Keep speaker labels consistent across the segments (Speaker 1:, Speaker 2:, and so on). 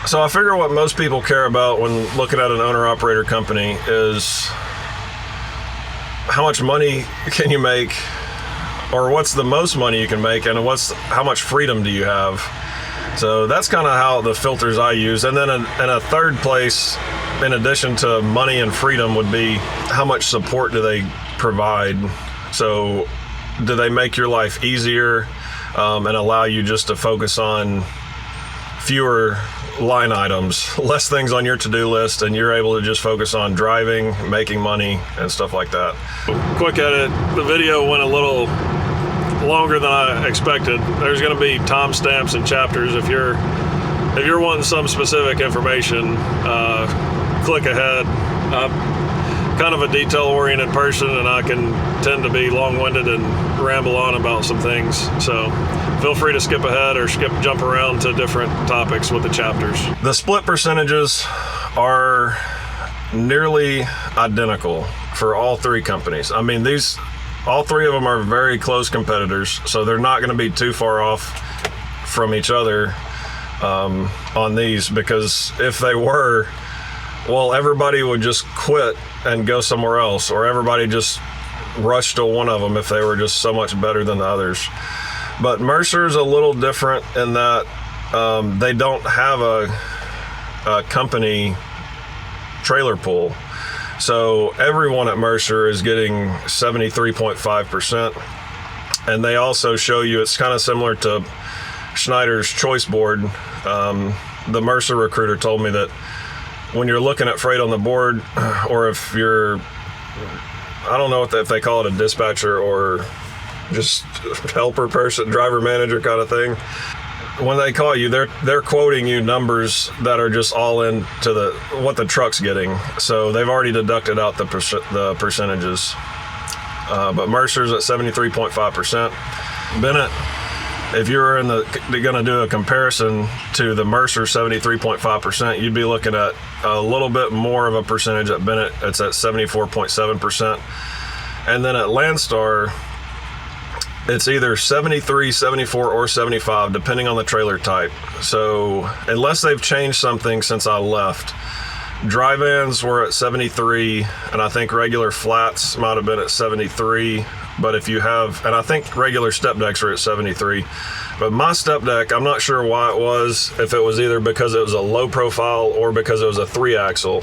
Speaker 1: So I figure what most people care about when looking at an owner-operator company is how much money can you make, or what's the most money you can make, and how much freedom do you have. So that's kind of how the filters I use. And then in a third place, in addition to money and freedom, would be how much support do they provide. So do they make your life easier and allow you just to focus on fewer line items, less things on your to-do list, and you're able to just focus on driving, making money, and stuff like that. Quick edit, the video went a little longer than I expected. There's going to be timestamps and chapters. If you're wanting some specific information, click ahead. I'm kind of a detail-oriented person, and I can tend to be long-winded and ramble on about some things. So feel free to skip ahead or jump around to different topics with the chapters. The split percentages are nearly identical for all three companies. I mean, all three of them are very close competitors, so they're not going to be too far off from each other on these, because if they were, well, everybody would just quit and go somewhere else, or everybody just rush to one of them if they were just so much better than the others. But Mercer's a little different in that they don't have a company trailer pool. So everyone at Mercer is getting 73.5%. And they also show you, it's kind of similar to Schneider's choice board. The Mercer recruiter told me that when you're looking at freight on the board, or if you're, I don't know if they call it a dispatcher or just helper person, driver manager kind of thing, when they call you, they're quoting you numbers that are just all into what the truck's getting. So they've already deducted out the percentages. But Mercer's at 73.5%. Bennett, if you were going to do a comparison to the Mercer 73.5%, you'd be looking at a little bit more of a percentage at Bennett. It's at 74.7%. And then at Landstar, it's either 73, 74, or 75, depending on the trailer type. So unless they've changed something since I left, dry vans were at 73, and I think regular flats might have been at 73. But if you have, and I think regular step decks are at 73. But my step deck, I'm not sure why it was, if it was either because it was a low profile or because it was a 3-axle,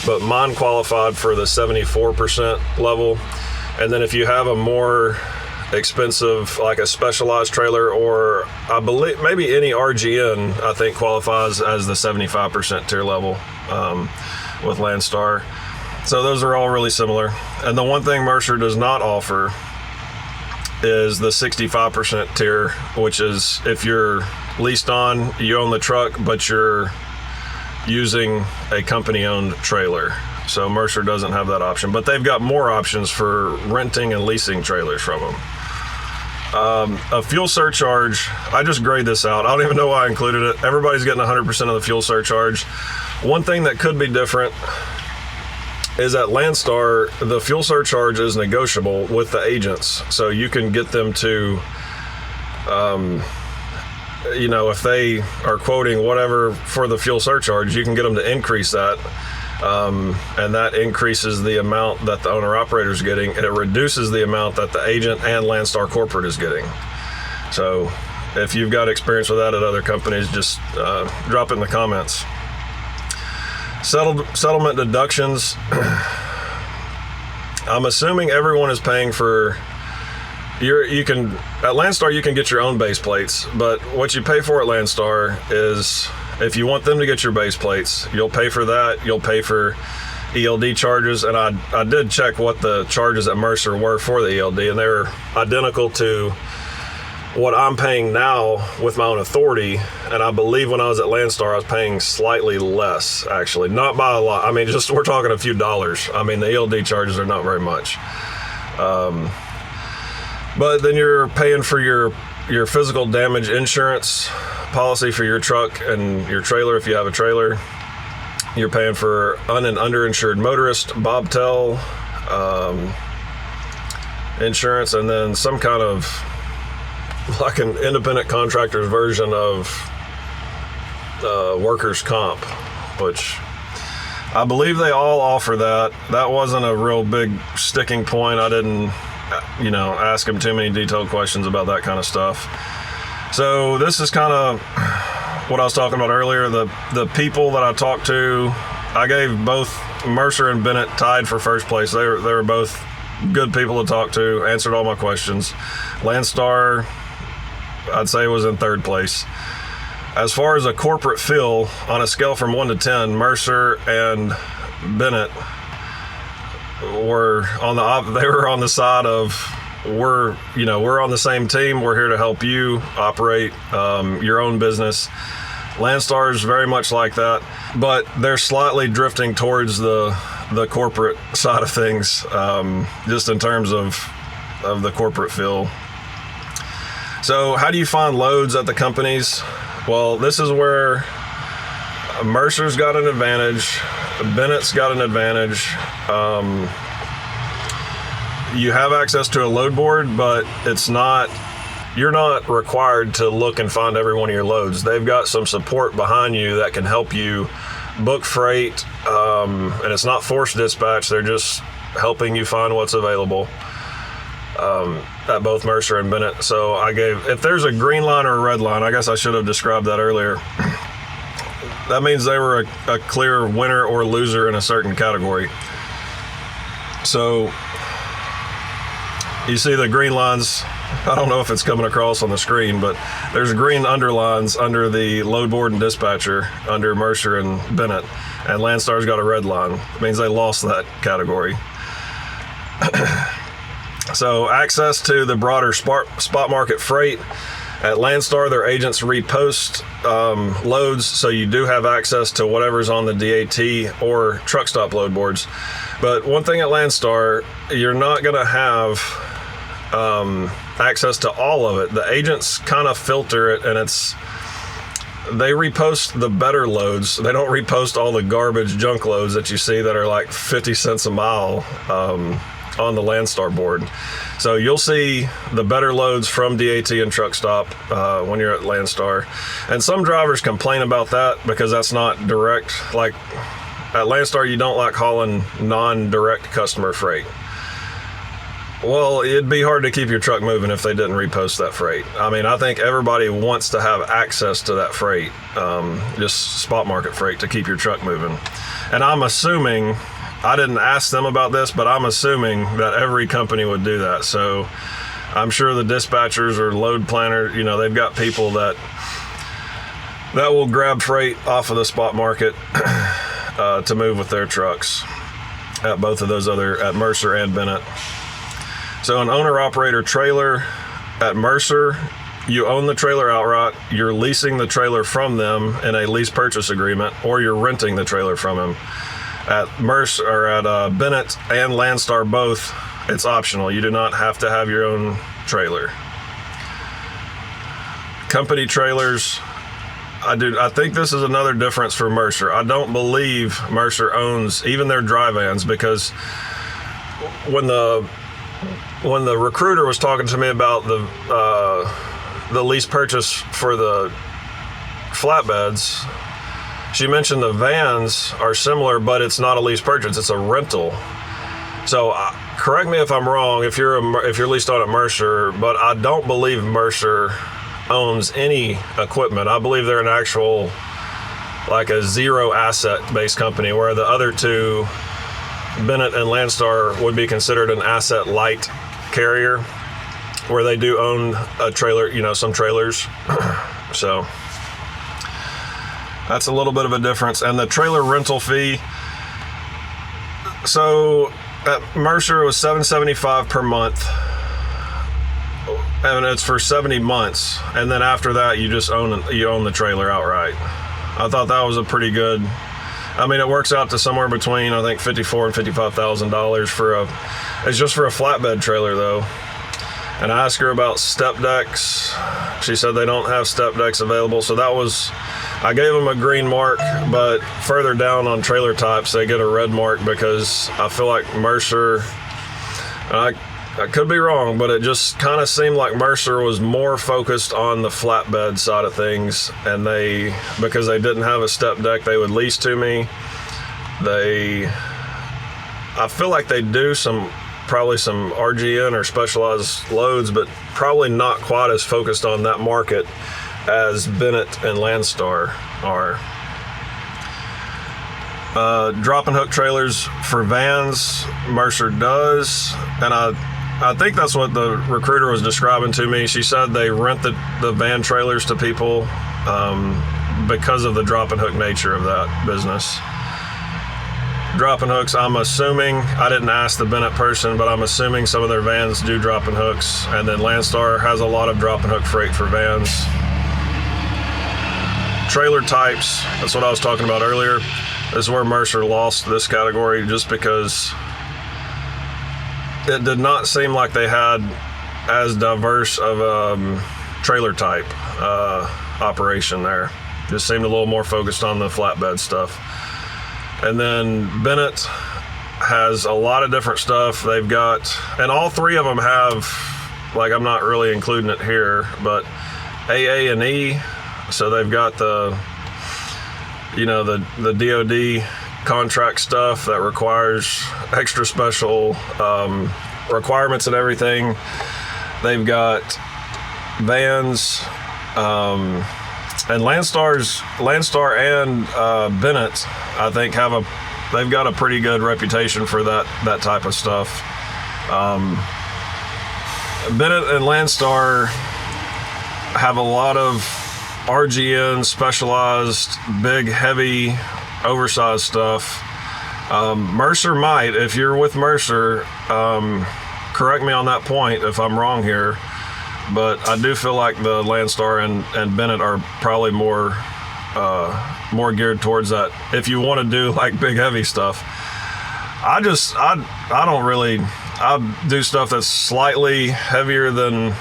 Speaker 1: but mine qualified for the 74% level. And then if you have a more expensive, like a specialized trailer, or I believe maybe any RGN, I think qualifies as the 75% tier level with Landstar. So those are all really similar. And the one thing Mercer does not offer is the 65% tier, which is if you're leased on, you own the truck, but you're using a company-owned trailer. So Mercer doesn't have that option, but they've got more options for renting and leasing trailers from them. A fuel surcharge, I just grayed this out. I don't even know why I included it. Everybody's getting 100% of the fuel surcharge. One thing that could be different is at Landstar, the fuel surcharge is negotiable with the agents. So you can get them to, if they are quoting whatever for the fuel surcharge, you can get them to increase that. And that increases the amount that the owner-operator is getting, and it reduces the amount that the agent and Landstar corporate is getting. So if you've got experience with that at other companies, just drop it in the comments. Settlement deductions. I'm assuming everyone is paying for at Landstar you can get your own base plates, but what you pay for at Landstar is, if you want them to get your base plates, you'll pay for that. You'll pay for ELD charges, and I did check what the charges at Mercer were for the ELD, and they're identical to what I'm paying now with my own authority. And I believe when I was at Landstar, I was paying slightly less, actually. Not by a lot. I mean, just we're talking a few dollars. I mean, the ELD charges are not very much. But then you're paying for your physical damage insurance policy for your truck and your trailer if you have a trailer. You're paying for un- and underinsured motorist, bobtail insurance, and then some kind of like an independent contractor's version of workers' comp, which I believe they all offer that. That wasn't a real big sticking point. I didn't, ask them too many detailed questions about that kind of stuff. So this is kind of what I was talking about earlier. The people that I talked to, I gave both Mercer and Bennett tied for first place. They were both good people to talk to, answered all my questions. Landstar, I'd say, was in third place. As far as a corporate feel, on a scale from 1 to 10, Mercer and Bennett were on the side of, we're on the same team. We're here to help you operate your own business. Landstar is very much like that, but they're slightly drifting towards the corporate side of things, just in terms of the corporate feel. So how do you find loads at the companies? Well, this is where Mercer's got an advantage, Bennett's got an advantage. You have access to a load board, but you're not required to look and find every one of your loads. They've got some support behind you that can help you book freight, and it's not forced dispatch. They're just helping you find what's available at both Mercer and Bennett. So if there's a green line or a red line, I guess I should have described that earlier. That means they were a clear winner or loser in a certain category. So you see the green lines. I don't know if it's coming across on the screen, but there's green underlines under the load board and dispatcher under Mercer and Bennett, and Landstar's got a red line. It means they lost that category. So access to the broader spot market freight. At Landstar, their agents repost loads, so you do have access to whatever's on the DAT or truck stop load boards. But one thing at Landstar, you're not going to have access to all of it. The agents kind of filter it, and they repost the better loads. They don't repost all the garbage junk loads that you see that are like 50 cents a mile on the Landstar board. So you'll see the better loads from DAT and truck stop when you're at Landstar. And some drivers complain about that because that's not direct. Like at Landstar, you don't like hauling non-direct customer freight. Well, it'd be hard to keep your truck moving if they didn't repost that freight. I mean, I think everybody wants to have access to that freight, just spot market freight, to keep your truck moving. And I'm assuming, I didn't ask them about this, but I'm assuming that every company would do that. So I'm sure the dispatchers or load planners, they've got people that will grab freight off of the spot market to move with their trucks at both of those at Mercer and Bennett. So an owner-operator trailer at Mercer, you own the trailer outright, you're leasing the trailer from them in a lease purchase agreement, or you're renting the trailer from them. At Mercer or at Bennett and Landstar both, it's optional. You do not have to have your own trailer. Company trailers, I think this is another difference for Mercer. I don't believe Mercer owns even their dry vans, because when the recruiter was talking to me about the lease purchase for the flatbeds, she mentioned the vans are similar, but it's not a lease purchase; it's a rental. So, correct me if I'm wrong if you're leased on at Mercer, but I don't believe Mercer owns any equipment. I believe they're an actual, like a zero asset based company, where the other two, Bennett and Landstar, would be considered an asset-lite carrier, where they do own a trailer, some trailers. So that's a little bit of a difference. And the trailer rental fee, so at Mercer it was $775 per month, and it's for 70 months, and then after that you own the trailer outright. I thought that was a pretty good, I mean, it works out to somewhere between, I think, $54,000 and $55,000 it's just for a flatbed trailer though. And I asked her about step decks. She said they don't have step decks available, so I gave them a green mark, but further down on trailer types they get a red mark, because I feel like Mercer, I could be wrong, but it just kind of seemed like Mercer was more focused on the flatbed side of things, and because they didn't have a step deck they would lease to me. I feel like they do probably some RGN or specialized loads, but probably not quite as focused on that market as Bennett and Landstar are. Drop and hook trailers for vans, Mercer does, and I think that's what the recruiter was describing to me. She said they rent the van trailers to people because of the drop and hook nature of that business. Drop and hooks, I'm assuming, I didn't ask the Bennett person, but I'm assuming some of their vans do drop and hooks, and then Landstar has a lot of drop and hook freight for vans. Trailer types, that's what I was talking about earlier. This is where Mercer lost this category, just because it did not seem like they had as diverse of a trailer type operation there. Just seemed a little more focused on the flatbed stuff. And then Bennett has a lot of different stuff. They've got, and all three of them have, like, I'm not really including it here, but AA and E. So they've got the DOD contract stuff that requires extra special requirements and everything. They've got vans, and Landstar and Bennett, I think, they've got a pretty good reputation for that type of stuff. Bennett and Landstar have a lot of RGN, specialized, big, heavy, oversized stuff. Mercer might, if you're with Mercer, correct me on that point if I'm wrong here, but I do feel like the Landstar and Bennett are probably more geared towards that. If you want to do like big, heavy stuff, I do stuff that's slightly heavier than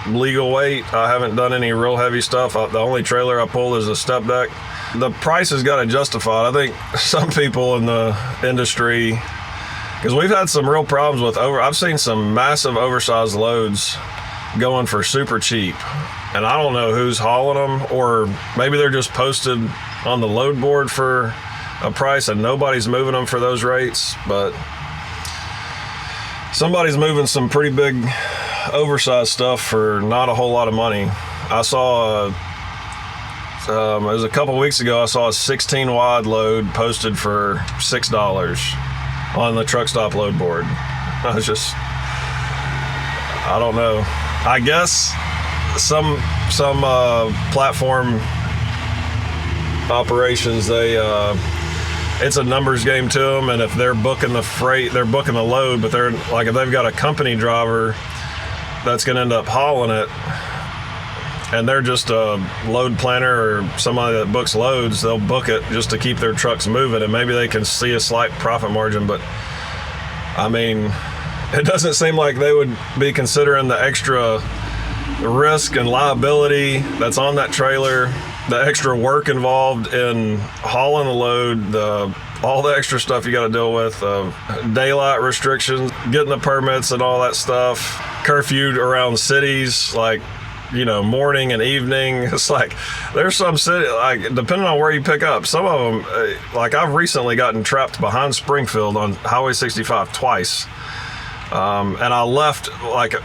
Speaker 1: legal weight. I haven't done any real heavy stuff. The only trailer I pull is a step deck. The price has got to justify it. I think some people in the industry, because we've had some real problems with I've seen some massive oversized loads going for super cheap, and I don't know who's hauling them, or maybe they're just posted on the load board for a price and nobody's moving them for those rates, but somebody's moving some pretty big oversized stuff for not a whole lot of money. I saw it was a couple weeks ago, I saw a 16 wide load posted for $6 on the truck stop load board. I don't know. I guess some platform operations, it's a numbers game to them, and if they're booking the freight, they're booking the load, but they're like, if they've got a company driver that's going to end up hauling it, and they're just a load planner or somebody that books loads, they'll book it just to keep their trucks moving, and maybe they can see a slight profit margin, but I mean, it doesn't seem like they would be considering the extra risk and liability that's on that trailer, the extra work involved in hauling the load, all the extra stuff you got to deal with, daylight restrictions, getting the permits and all that stuff, curfew around cities, like, morning and evening. It's like, there's some city, like, depending on where you pick up, some of them, like, I've recently gotten trapped behind Springfield on Highway 65 twice. And I left, like,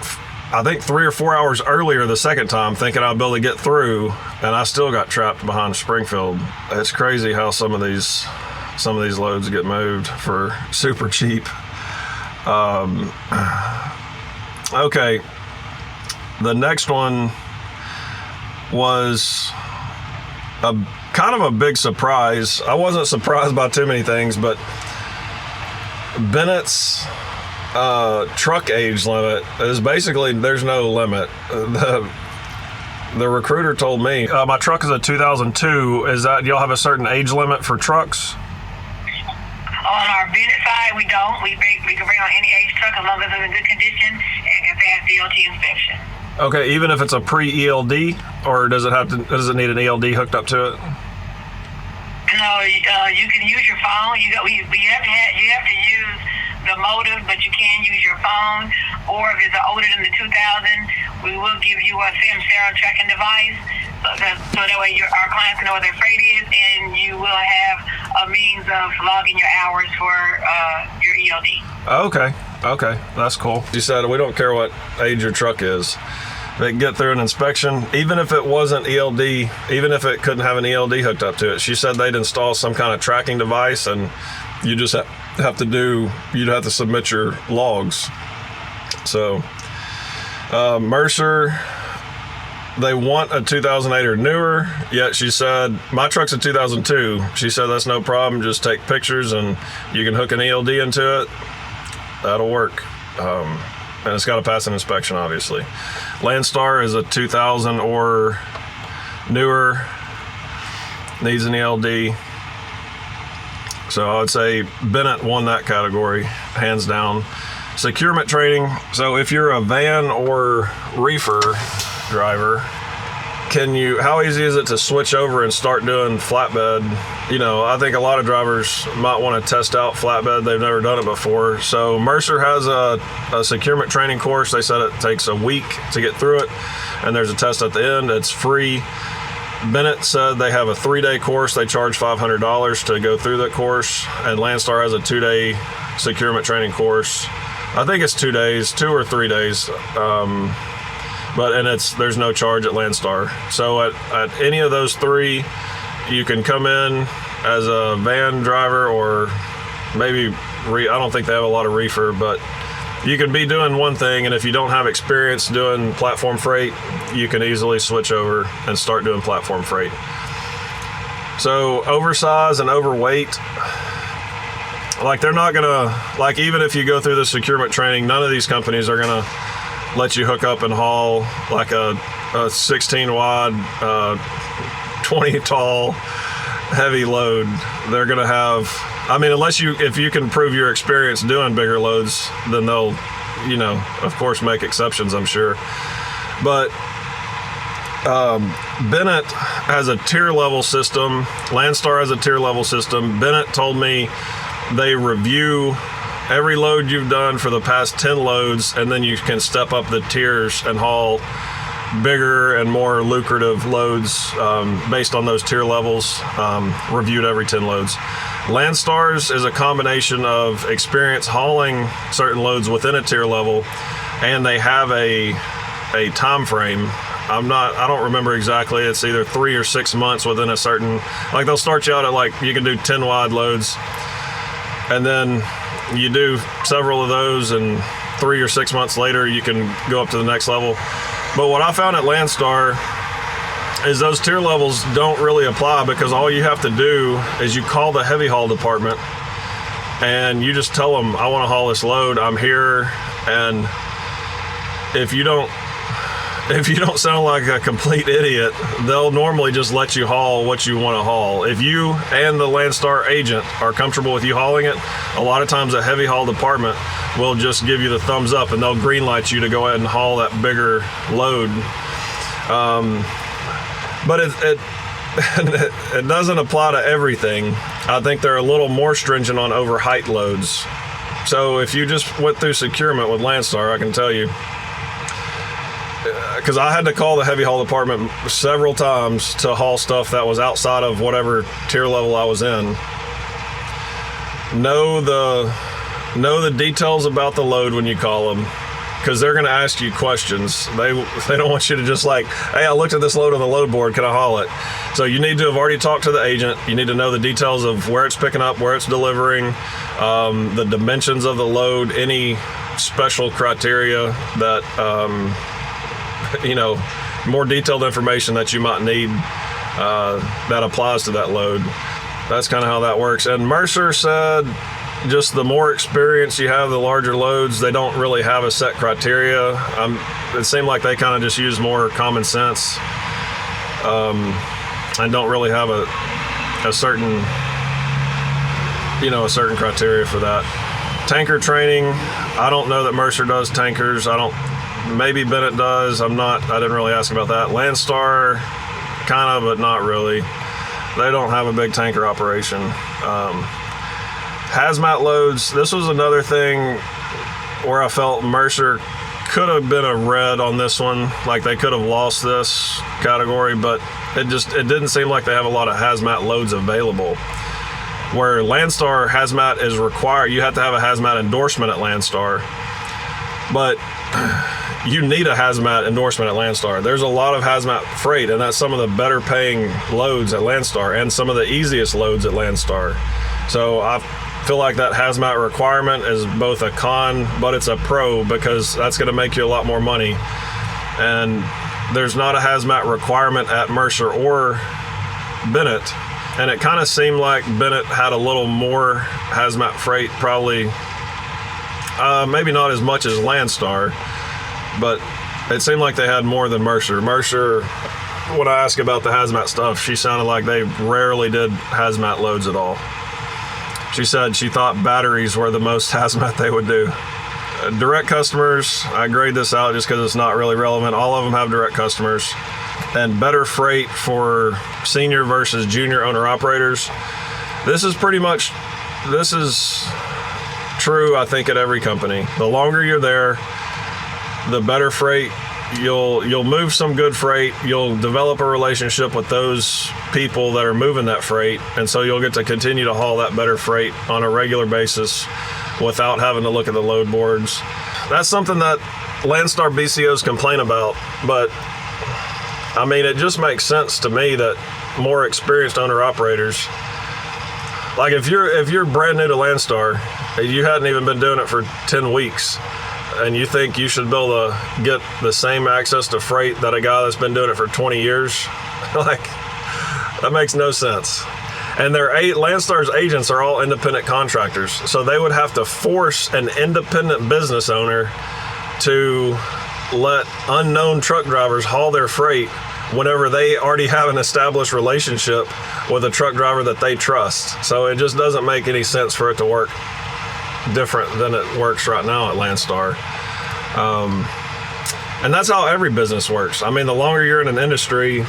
Speaker 1: I think 3 or 4 hours earlier the second time, thinking I'd be able to get through, and I still got trapped behind Springfield. It's crazy how some of these loads get moved for super cheap. Okay, the next one was kind of a big surprise. I wasn't surprised by too many things, but Bennett's truck age limit is basically, there's no limit. The recruiter told me, my truck is a 2002. Is that, y'all have a certain age limit for trucks?
Speaker 2: On our Bennett side, we don't. We can bring on any age truck as long as it's in good condition and can pass DOT inspection.
Speaker 1: Okay, even if it's a pre-ELD, or does it need an ELD hooked up to it?
Speaker 2: No, you can use your phone. You have to use the motive, but you can use your phone. or if it's older than the 2000, we will give you a SIM tracking device, so that way our clients can know what their freight is, and you will have a means of logging your hours for your ELD.
Speaker 1: Okay, that's cool. You said we don't care what age your truck is. They can get through an inspection, even if it wasn't ELD, even if it couldn't have an ELD hooked up to it. She said they'd install some kind of tracking device, and you just you'd have to submit your logs. So, Mercer, they want a 2008 or newer, yet she said, my truck's a 2002. She said, that's no problem. Just take pictures and you can hook an ELD into it. That'll work. And it's got to pass an inspection, obviously. Landstar is a 2000 or newer, needs an ELD. So I would say Bennett won that category, hands down. Securement Training. So if you're a van or reefer driver, how easy is it to switch over and start doing flatbed? I think a lot of drivers might want to test out flatbed. They've never done it before. So Mercer has a securement training course. They said it takes a week to get through it, and there's a test at the end. It's free. Bennett said they have a 3-day course. They charge $500 to go through that course, and Landstar has a 2-day securement training course. I think it's 2 days, 2 or 3 days. There's no charge at Landstar. So at any of those three, you can come in as a van driver, or maybe I don't think they have a lot of reefer, but you can be doing one thing, and if you don't have experience doing platform freight, you can easily switch over and start doing platform freight. So oversize and overweight, they're not gonna, even if you go through the securement training, none of these companies are gonna let you hook up and haul like a 16 wide, 20 tall, heavy load. They're gonna have, if you can prove your experience doing bigger loads, then they'll, of course make exceptions, I'm sure. But Bennett has a tier level system. Landstar has a tier level system. Bennett told me they review every load you've done for the past 10 loads, and then you can step up the tiers and haul bigger and more lucrative loads based on those tier levels, reviewed every 10 loads. Landstar's is a combination of experience hauling certain loads within a tier level, and they have a time frame. I don't remember exactly. It's either 3 or 6 months within a certain, they'll start you out at you can do 10 wide loads, and then you do several of those, and 3 or 6 months later, you can go up to the next level. But what I found at Landstar is those tier levels don't really apply, because all you have to do is you call the heavy haul department and you just tell them, I want to haul this load, I'm here. And if you don't sound like a complete idiot, they'll normally just let you haul what you want to haul. If you and the Landstar agent are comfortable with you hauling it, a lot of times a heavy haul department will just give you the thumbs up, and they'll green light you to go ahead and haul that bigger load. But it doesn't apply to everything. I think they're a little more stringent on over height loads. So if you just went through securement with Landstar, I can tell you, because I had to call the heavy haul department several times to haul stuff that was outside of whatever tier level I was in. Know the details about the load when you call them, because they're going to ask you questions. They don't want you to just hey, I looked at this load on the load board, can I haul it? So you need to have already talked to the agent. You need to know the details of where it's picking up, where it's delivering, the dimensions of the load, any special criteria that more detailed information that you might need that applies to that load. That's kind of how that works. And Mercer said just the more experience you have, the larger loads, they don't really have a set criteria. It seemed like they kind of just use more common sense and don't really have a certain criteria for that. Tanker training, I don't know that Mercer does tankers. Maybe Bennett does. I didn't really ask about that. Landstar, kind of, but not really. They don't have a big tanker operation. Hazmat loads, this was another thing. where I felt Mercer could have been a red on this one, like they could have lost this category, but it didn't seem like they have a lot of hazmat loads available. Where Landstar hazmat is required, you have to have a hazmat endorsement at Landstar, but you need a hazmat endorsement at Landstar. There's a lot of hazmat freight, and that's some of the better paying loads at Landstar and some of the easiest loads at Landstar. So I feel like that hazmat requirement is both a con, but it's a pro, because that's going to make you a lot more money. And there's not a hazmat requirement at Mercer or Bennett. And it kind of seemed like Bennett had a little more hazmat freight, probably, maybe not as much as Landstar, but it seemed like they had more than Mercer. Mercer, when I asked about the hazmat stuff, she sounded like they rarely did hazmat loads at all. She said she thought batteries were the most hazmat they would do. Direct customers, I grade this out just because it's not really relevant. All of them have direct customers. And better freight for senior versus junior owner-operators. This is true, I think, at every company. The longer you're there, the better freight. You'll move some good freight. You'll develop a relationship with those people that are moving that freight, and so you'll get to continue to haul that better freight on a regular basis without having to look at the load boards. That's something that Landstar BCOs complain about, but I mean, it just makes sense to me that more experienced owner-operators, like if you're brand new to Landstar, you hadn't even been doing it for 10 weeks, and you think you should be able to get the same access to freight that a guy that's been doing it for 20 years, like, that makes no sense. And Landstar's agents are all independent contractors, so they would have to force an independent business owner to let unknown truck drivers haul their freight whenever they already have an established relationship with a truck driver that they trust. So it just doesn't make any sense for it to work different than it works right now at Landstar. And that's how every business works. I mean, the longer you're in an industry,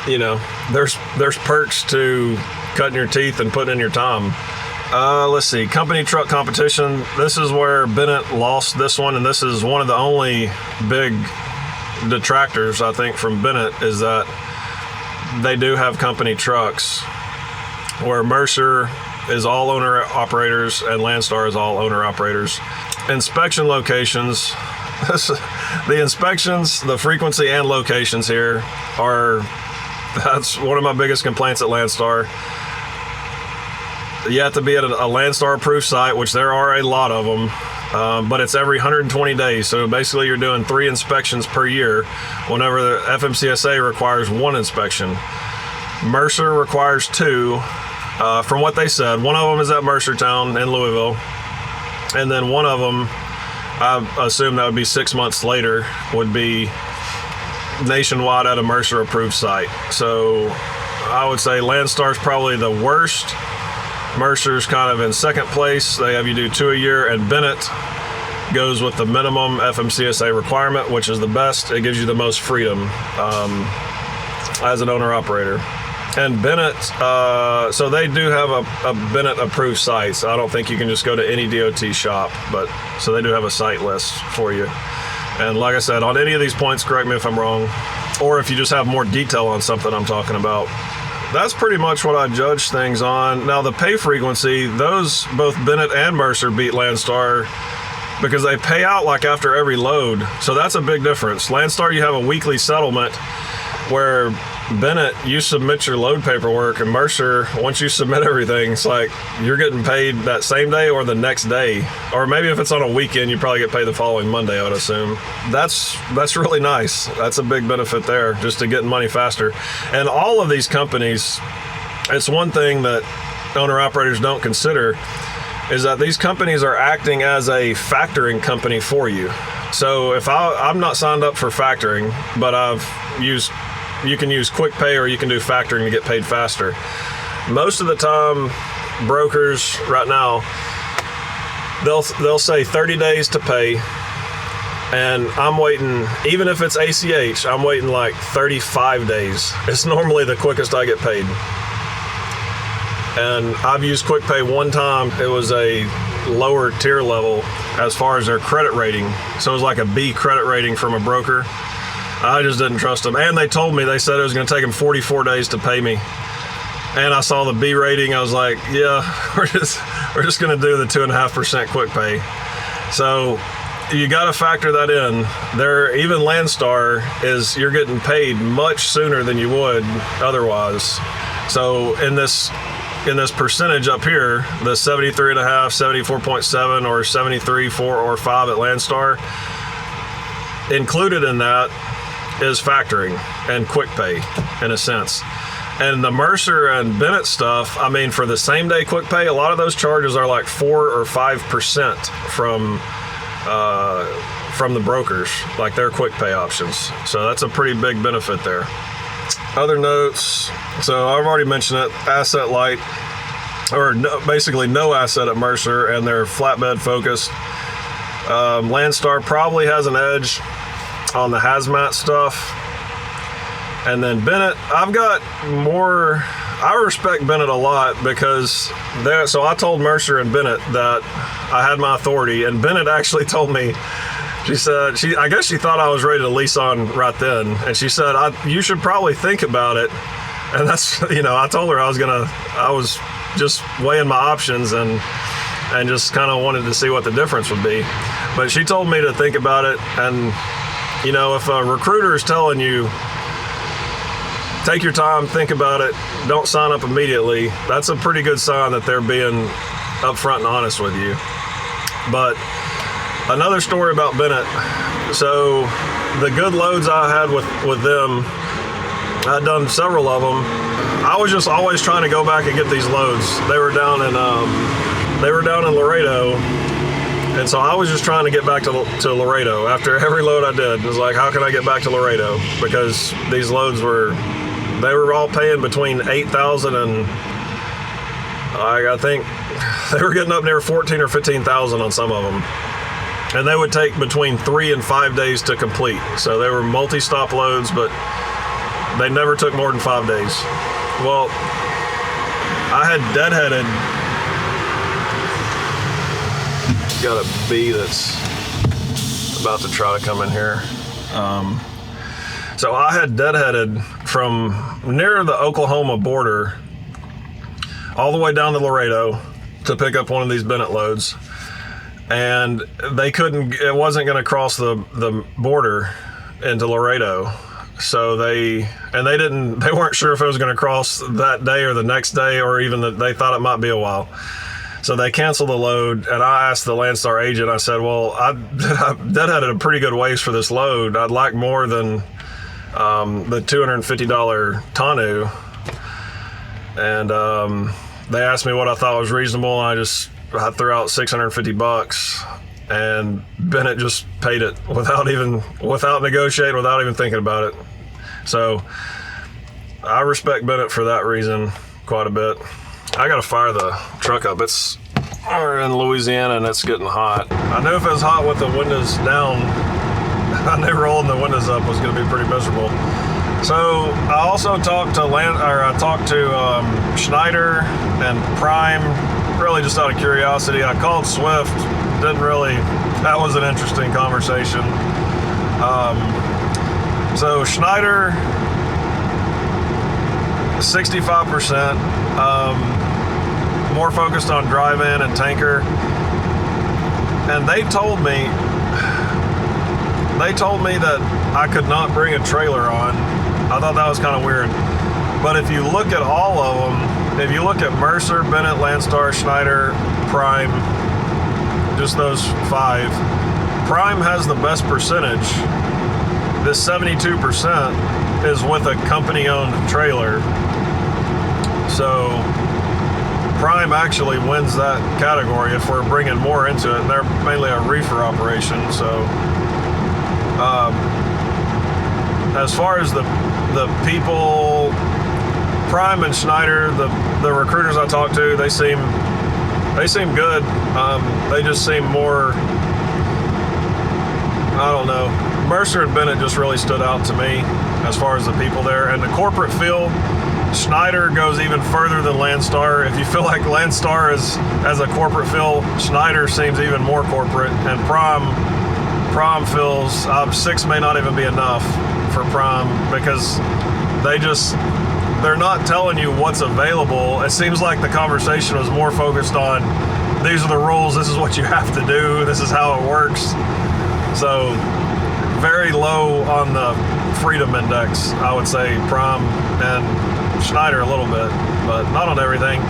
Speaker 1: there's perks to cutting your teeth and putting in your time. Let's see, company truck competition. This is where Bennett lost this one, and this is one of the only big detractors, I think, from Bennett, is that they do have company trucks, where Mercer is all owner-operators and Landstar is all owner-operators. Inspection locations. The inspections, the frequency and locations here that's one of my biggest complaints at Landstar. You have to be at a Landstar approved site, which there are a lot of them, but it's every 120 days. So basically you're doing 3 inspections per year, whenever the FMCSA requires 1 inspection. Mercer requires 2, from what they said. One of them is at Mercertown in Louisville, and then one of them, I assume that would be 6 months later, would be nationwide at a Mercer approved site. So I would say Landstar's probably the worst. Mercer's kind of in second place. They have you do 2 a year, and Bennett goes with the minimum FMCSA requirement, which is the best. It gives you the most freedom as an owner-operator. And Bennett, so they do have a Bennett approved site. So I don't think you can just go to any DOT shop, but so they do have a site list for you. And like I said, on any of these points, correct me if I'm wrong, or if you just have more detail on something I'm talking about. That's pretty much what I judge things on. Now, the pay frequency, those, both Bennett and Mercer beat Landstar because they pay out like after every load. So that's a big difference. Landstar, you have a weekly settlement, where Bennett, you submit your load paperwork, and Mercer, once you submit everything, it's like you're getting paid that same day or the next day. Or maybe if it's on a weekend, you probably get paid the following Monday, I would assume. That's really nice. That's a big benefit there, just to getting money faster. And all of these companies, it's one thing that owner-operators don't consider, is that these companies are acting as a factoring company for you. So if I'm not signed up for factoring, but you can use quick pay or you can do factoring to get paid faster. Most of the time, brokers right now, they'll say 30 days to pay, and I'm waiting, even if it's ACH, I'm waiting like 35 days. It's normally the quickest I get paid. And I've used quick pay one time. It was a lower tier level as far as their credit rating. So it was like a B credit rating from a broker. I just didn't trust them. And they told me, they said it was going to take them 44 days to pay me. And I saw the B rating. I was like, yeah, we're just going to do the 2.5% quick pay. So you got to factor that in. Even Landstar you're getting paid much sooner than you would otherwise. So in this percentage up here, the 73.5, 74.7, or 73, 4, or 5 at Landstar, included in that is factoring and quick pay in a sense. And the Mercer and Bennett stuff, I mean, for the same day quick pay, a lot of those charges are like 4 or 5% from the brokers, like their quick pay options. So that's a pretty big benefit there. Other notes, so I've already mentioned it, Asset-lite, or basically no asset at Mercer, and they're flatbed focused. Landstar probably has an edge on the hazmat stuff. And then Bennett, I respect Bennett a lot because so I told Mercer and Bennett that I had my authority, and Bennett actually told me, she said, I guess she thought I was ready to lease on right then, and she said, you should probably think about it. And that's, I told her I was just weighing my options and just kind of wanted to see what the difference would be. But she told me to think about it, and if a recruiter is telling you, take your time, think about it, don't sign up immediately, that's a pretty good sign that they're being upfront and honest with you. But another story about Bennett. So the good loads I had with them, I'd done several of them. I was just always trying to go back and get these loads. They were down in Laredo, and so I was just trying to get back to Laredo. After every load I did, it was like, how can I get back to Laredo? Because these loads they were all paying between $8,000 and I think they were getting up near $14,000 or $15,000 on some of them. And they would take between 3 and 5 days to complete. So they were multi-stop loads, but they never took more than 5 days. Well, I had deadheaded. Got a bee that's about to try to come in here. So I had deadheaded from near the Oklahoma border all the way down to Laredo to pick up one of these Bennett loads. And it wasn't going to cross the border into Laredo. So they weren't sure if it was going to cross that day or the next day, or even they thought it might be a while. So they canceled the load, and I asked the Landstar agent, I said, well, I deadheaded a pretty good waste for this load. I'd like more than the $250 tonneau. And they asked me what I thought was reasonable, and I threw out $650, and Bennett just paid it without negotiating, without even thinking about it. So I respect Bennett for that reason quite a bit. I gotta fire the truck up. We're in Louisiana and it's getting hot. I knew if it was hot with the windows down, I knew rolling the windows up was gonna be pretty miserable. So I also talked to Schneider and Prime, really just out of curiosity. I called Swift, that was an interesting conversation. So Schneider, 65%, more focused on drive-in and tanker. And they told me that I could not bring a trailer on. I thought that was kind of weird. But if you look at all of them, if you look at Mercer, Bennett, Landstar, Schneider, Prime, just those 5, Prime has the best percentage. This 72% is with a company-owned trailer. So Prime actually wins that category if we're bringing more into it. And they're mainly a reefer operation. So as far as the people, Prime and Schneider, the recruiters I talked to, they seem good. They just seem more, I don't know. Mercer and Bennett just really stood out to me as far as the people there, and the corporate feel Schneider goes even further than Landstar. If you feel like Landstar is as a corporate feel, Schneider seems even more corporate. And Prime feels 6 may not even be enough for Prime, because they're not telling you what's available. It seems like the conversation was more focused on, these are the rules, this is what you have to do, this is how it works. So very low on the freedom index, I would say, Prime and Schneider a little bit, but not on everything.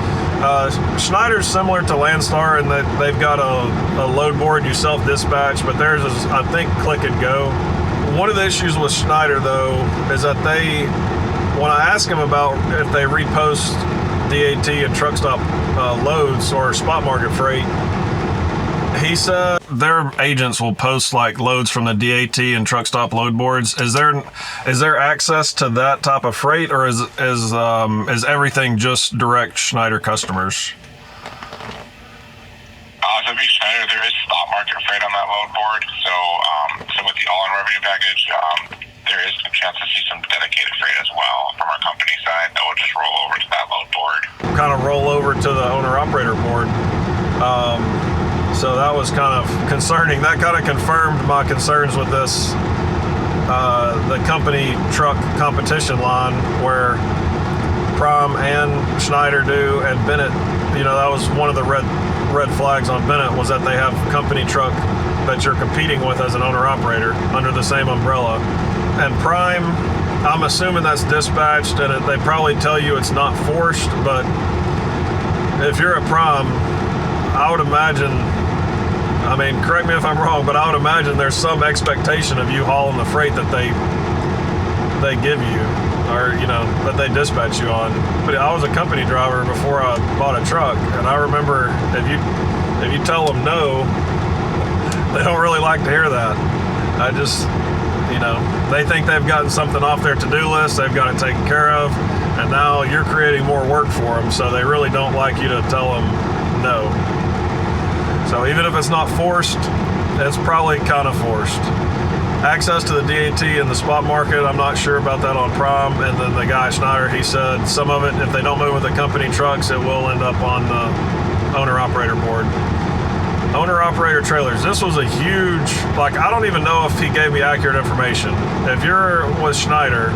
Speaker 1: Schneider's similar to Landstar in that they've got a load board you self-dispatch, but theirs is, I think, click and go. One of the issues with Schneider, though, is that when I ask them about if they repost DAT and truck stop loads or spot market freight, he said their agents will post like loads from the DAT and truck stop load boards. Is there access to that type of freight, or is everything just direct Schneider customers?
Speaker 3: So with Schneider, there is spot market freight on that load board. So with the all-in revenue package, there is a chance to see some dedicated freight as well from our company side that will just roll over to that load board.
Speaker 1: Kind of roll over to the owner-operator board. So that was kind of concerning. That kind of confirmed my concerns with this, the company truck competition line where Prime and Schneider do, and Bennett, that was one of the red flags on Bennett, was that they have company truck that you're competing with as an owner-operator under the same umbrella. And Prime, I'm assuming that's dispatched, and they probably tell you it's not forced, but if you're a Prime, I would imagine, correct me if I'm wrong, but I would imagine there's some expectation of you hauling the freight that they give you, or, that they dispatch you on. But I was a company driver before I bought a truck, and I remember if you tell them no, they don't really like to hear that. They think they've gotten something off their to-do list, they've got it taken care of, and now you're creating more work for them, so they really don't like you to tell them no. So even if it's not forced, it's probably kind of forced. Access to the DAT and the spot market, I'm not sure about that on Prime. And then the guy Schneider, he said some of it, if they don't move with the company trucks, it will end up on the owner-operator board. Owner-operator trailers. This was a huge, I don't even know if he gave me accurate information. If you're with Schneider,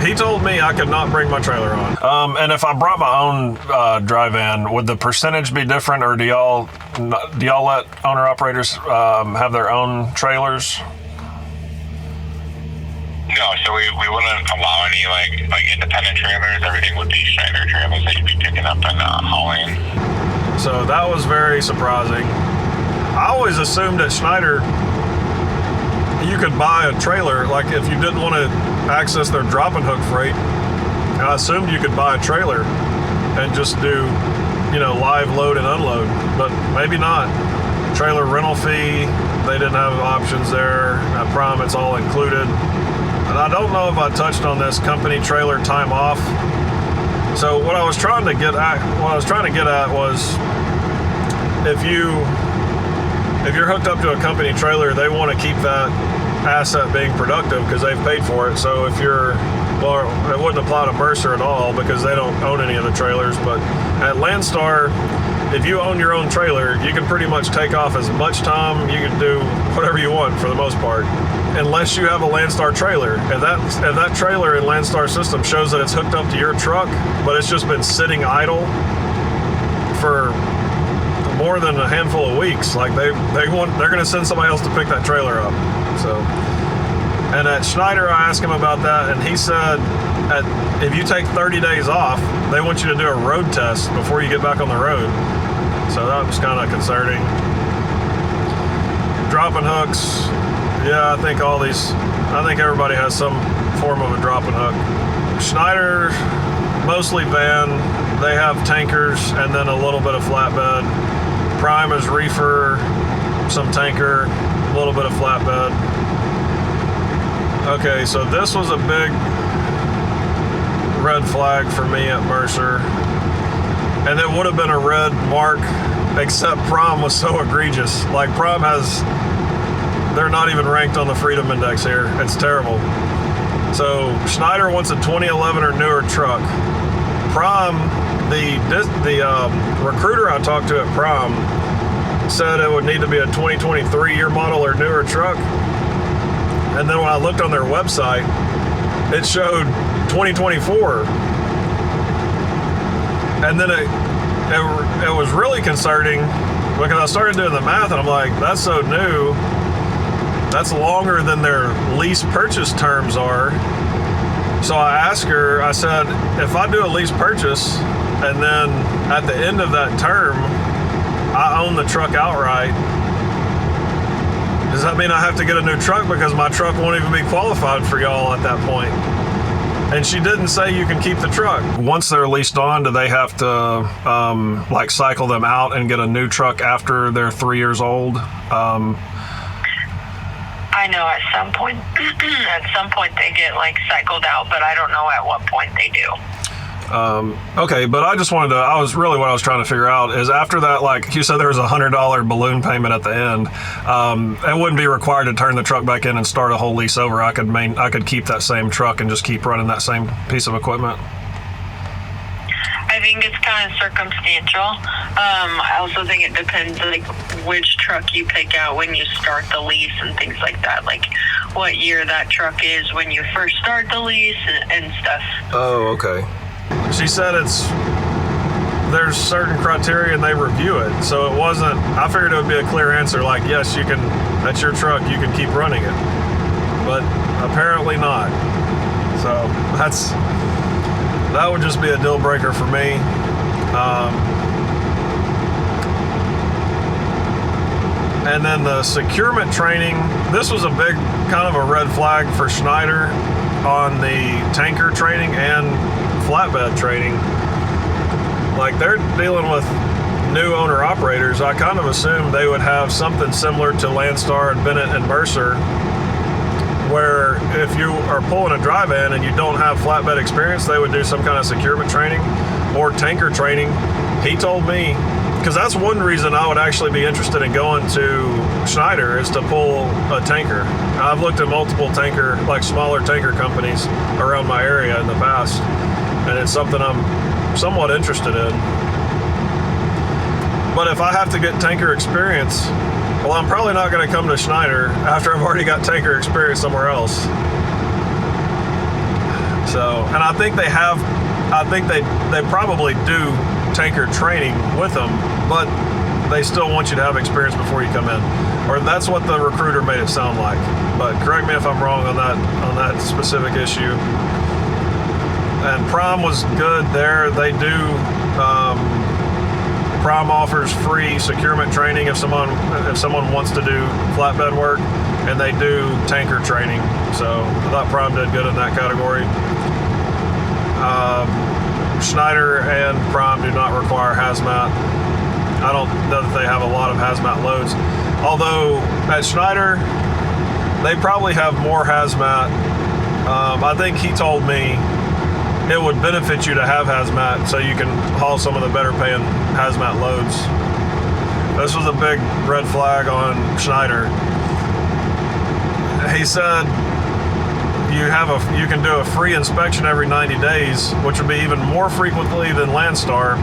Speaker 1: he told me I could not bring my trailer on. And if I brought my own dry van, would the percentage be different, or do y'all let owner-operators have their own trailers?
Speaker 3: No, so we wouldn't allow any like independent trailers. Everything would be Schneider trailers that you'd be picking up and hauling.
Speaker 1: So that was very surprising. I always assumed at Schneider you could buy a trailer, like if you didn't want to access their drop and hook freight, I assumed you could buy a trailer and just do, live load and unload, but maybe not. Trailer rental fee, they didn't have options there. At Prime, it's all included. And I don't know if I touched on this company trailer time off. So what I was trying to get at was, if you're hooked up to a company trailer, they want to keep that asset being productive because they've paid for it. So if it wouldn't apply to Mercer at all because they don't own any of the trailers. But at Landstar, if you own your own trailer, you can pretty much take off as much time. You can do whatever you want for the most part, unless you have a Landstar trailer. If that trailer in Landstar system shows that it's hooked up to your truck, but it's just been sitting idle for more than a handful of weeks, they're going to send somebody else to pick that trailer up. So, and at Schneider, I asked him about that, and he said if you take 30 days off, they want you to do a road test before you get back on the road. So that was kind of concerning. Dropping hooks. Yeah, I think everybody has some form of a drop and hook. Schneider, mostly van. They have tankers and then a little bit of flatbed. Prime is reefer, some tanker, a little bit of flatbed. Okay, so this was a big red flag for me at Mercer. And it would have been a red mark, except Prime was so egregious. Prime they're not even ranked on the Freedom Index here. It's terrible. So Schneider wants a 2011 or newer truck. Prime, the recruiter I talked to at Prime said it would need to be a 2023 year model or newer truck. And then when I looked on their website, it showed 2024. And then it was really concerning because I started doing the math and I'm like, that's so new. That's longer than their lease purchase terms are. So I asked her, I said, if I do a lease purchase and then at the end of that term, I own the truck outright, does that mean I have to get a new truck because my truck won't even be qualified for y'all at that point? And she didn't say you can keep the truck. Once they're leased on, do they have to like cycle them out and get a new truck after they're 3 years old?
Speaker 2: I know at some point they get like cycled out, but I don't know at what point they do.
Speaker 1: Okay, but I just wanted to, what I was trying to figure out is after that, like you said, there was $100 balloon payment at the end. It wouldn't be required to turn the truck back in and start a whole lease over. I could keep that same truck and just keep running that same piece of equipment.
Speaker 2: I think it's kind of circumstantial. I also think it depends like which truck you pick out when you start the lease and things like that. Like what year that truck is when you first start the lease and stuff.
Speaker 1: Oh, okay. She said there's certain criteria and they review it. So it wasn't, I figured it would be a clear answer like, yes, you can, that's your truck, you can keep running it. But apparently not. So that would just be a deal breaker for me. And then the securement training, this was a big kind of a red flag for Schneider on the tanker training and flatbed training. Like they're dealing with new owner operators. I kind of assumed they would have something similar to Landstar and Bennett and Mercer, where if you are pulling a dry van and you don't have flatbed experience, they would do some kind of securement training or tanker training. He told me, because that's one reason I would actually be interested in going to Schneider is to pull a tanker. I've looked at multiple tanker, like smaller tanker companies around my area in the past, and it's something I'm somewhat interested in. But if I have to get tanker experience, well, I'm probably not going to come to Schneider after I've already got tanker experience somewhere else. So, and I think they probably do tanker training with them, but they still want you to have experience before you come in. Or that's what the recruiter made it sound like. But correct me if I'm wrong on that specific issue. And Prime was good there. They do, Prime offers free securement training if someone wants to do flatbed work, and they do tanker training. So I thought Prime did good in that category. Schneider and Prime do not require hazmat. I don't know that they have a lot of hazmat loads. Although at Schneider, they probably have more hazmat. I think he told me it would benefit you to have hazmat so you can haul some of the better paying hazmat loads. This was a big red flag on Schneider. He said you can do a free inspection every 90 days, which would be even more frequently than Landstar.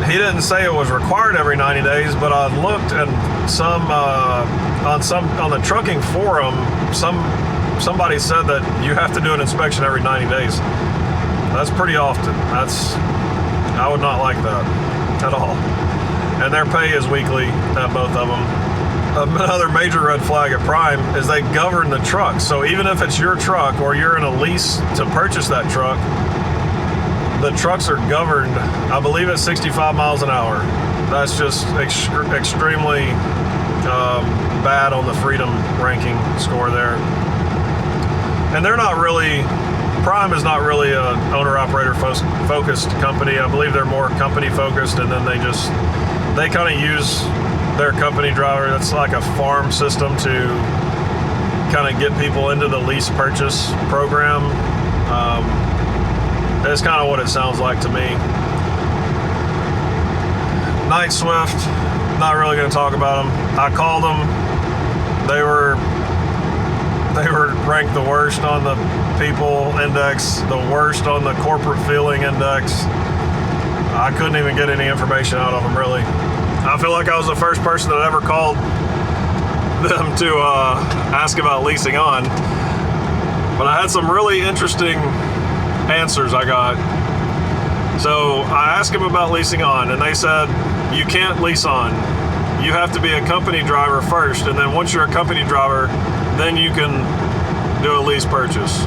Speaker 1: He didn't say it was required every 90 days, but I looked and on the trucking forum, somebody said that you have to do an inspection every 90 days. That's pretty often. I would not like that at all. And their pay is weekly at both of them. Another major red flag at Prime is they govern the truck. So even if it's your truck or you're in a lease to purchase that truck, the trucks are governed, I believe, at 65 miles an hour. That's just extremely bad on the freedom ranking score there. And they're not really, Prime is not really an owner-operator focused company. I believe they're more company focused, and then they kind of use their company driver. That's like a farm system to kind of get people into the lease purchase program. That's kind of what it sounds like to me. Night Swift, not really going to talk about them. I called them. they were ranked the worst on the people index, the worst on the corporate feeling index. I couldn't even get any information out of them, really. I feel like I was the first person that ever called them to ask about leasing on. But I had some really interesting answers I got. So I asked them about leasing on, and they said, you can't lease on. You have to be a company driver first, and then once you're a company driver, then you can do a lease purchase.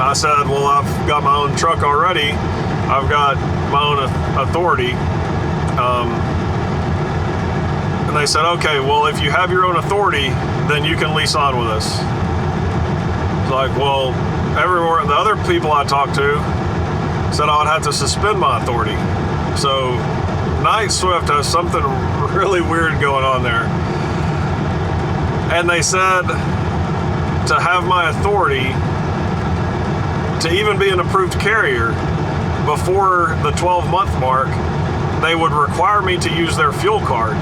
Speaker 1: I said, well, I've got my own truck already. I've got my own authority. And they said, okay, well, if you have your own authority, then you can lease on with us. It's like, well, everywhere, the other people I talked to said I would have to suspend my authority. So Knight-Swift has something really weird going on there. And they said to have my authority to even be an approved carrier before the 12-month mark, they would require me to use their fuel card.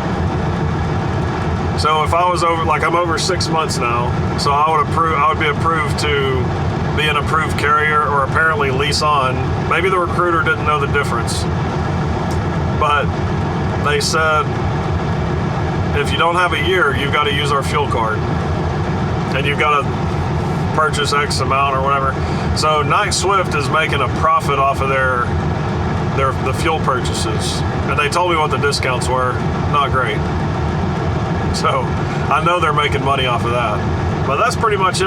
Speaker 1: So if I was over, like I'm over 6 months now, so I would be approved to be an approved carrier or apparently lease on. Maybe the recruiter didn't know the difference. But they said, if you don't have a year, you've got to use our fuel card. And you've got to purchase X amount or whatever. So Knight-Swift is making a profit off of the fuel purchases. And they told me what the discounts were. Not great. So I know they're making money off of that. But that's pretty much it.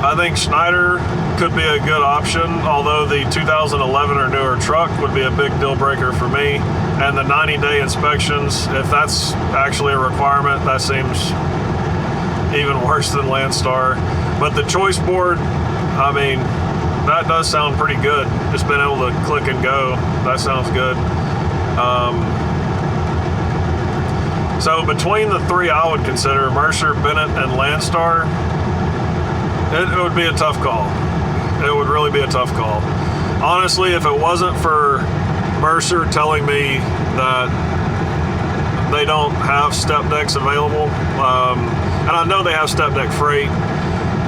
Speaker 1: I think Schneider could be a good option, although the 2011 or newer truck would be a big deal breaker for me. And the 90-day inspections, if that's actually a requirement, that seems even worse than Landstar. But the choice board, I mean, that does sound pretty good. Just being able to click and go, that sounds good. So between the three I would consider, Mercer, Bennett, and Landstar, it would be a tough call. It would really be a tough call. Honestly, if it wasn't for Mercer telling me that they don't have step decks available, and I know they have step deck freight,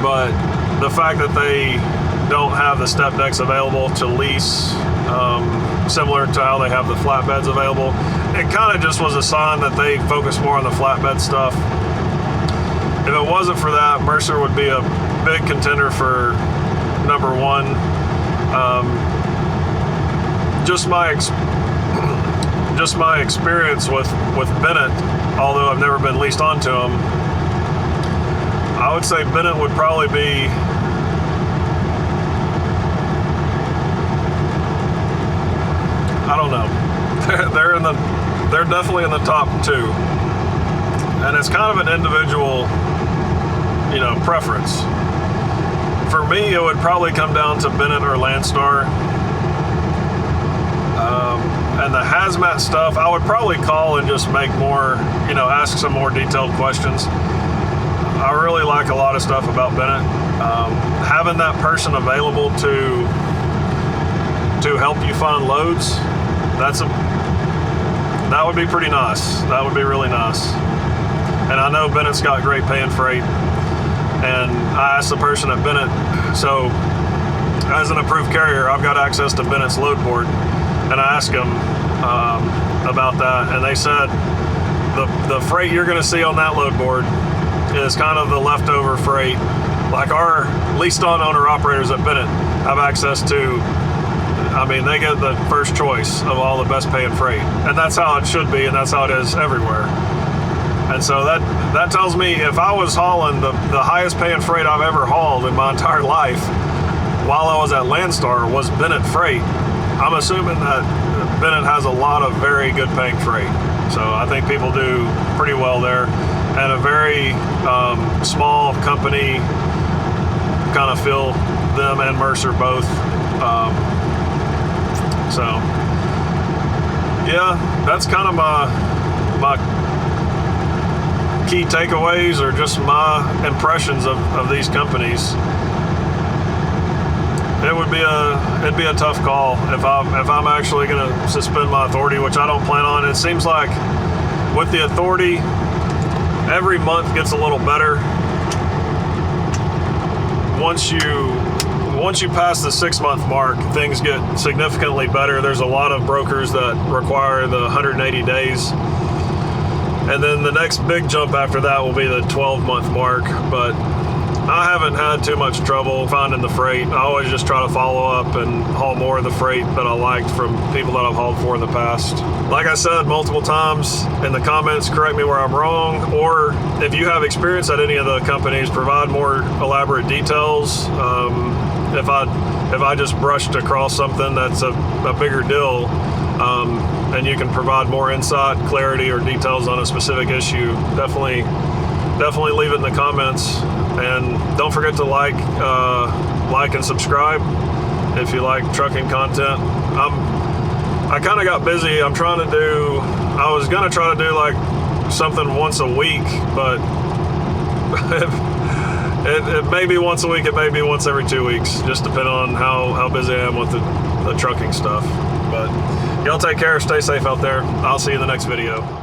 Speaker 1: but the fact that they don't have the step decks available to lease, similar to how they have the flatbeds available, it kind of just was a sign that they focus more on the flatbed stuff. If it wasn't for that, Mercer would be a big contender for number one. Just my experience with Bennett, although I've never been leased onto them, I would say Bennett would probably be I don't know. They're definitely in the top two, and it's kind of an individual, preference. For me, it would probably come down to Bennett or Landstar. And the hazmat stuff, I would probably call and just make more, ask some more detailed questions. I really like a lot of stuff about Bennett. Having that person available to help you find loads, that would be pretty nice. That would be really nice. And I know Bennett's got great paying freight. And I asked the person at Bennett, so as an approved carrier, I've got access to Bennett's load board. And I asked them about that, and they said the freight you're going to see on that load board is kind of the leftover freight. Like our leased on owner operators at Bennett have access to. I mean, they get the first choice of all the best paying freight, and that's how it should be, and that's how it is everywhere. And so that tells me if I was hauling the highest paying freight I've ever hauled in my entire life while I was at Landstar was Bennett freight, I'm assuming that Bennett has a lot of very good paying freight. So I think people do pretty well there. And a very small company, kind of feel them and Mercer both. So yeah, that's kind of my key takeaways, or just my impressions of these companies. It'd be a tough call if I'm actually going to suspend my authority, which I don't plan on. It seems like with the authority, every month gets a little better. once you pass the 6-month mark, things get significantly better. There's a lot of brokers that require the 180 days. And then the next big jump after that will be the 12-month mark. But I haven't had too much trouble finding the freight. I always just try to follow up and haul more of the freight that I liked from people that I've hauled for in the past. Like I said multiple times in the comments, correct me where I'm wrong, or if you have experience at any of the companies, provide more elaborate details. If I just brushed across something that's a bigger deal, and you can provide more insight, clarity, or details on a specific issue, definitely leave it in the comments. And don't forget to like and subscribe if you like trucking content. I kind of got busy. I was gonna try to do like something once a week, but it may be once a week, it may be once every 2 weeks, just depending on how busy I am with the trucking stuff. But y'all take care, stay safe out there. I'll see you in the next video.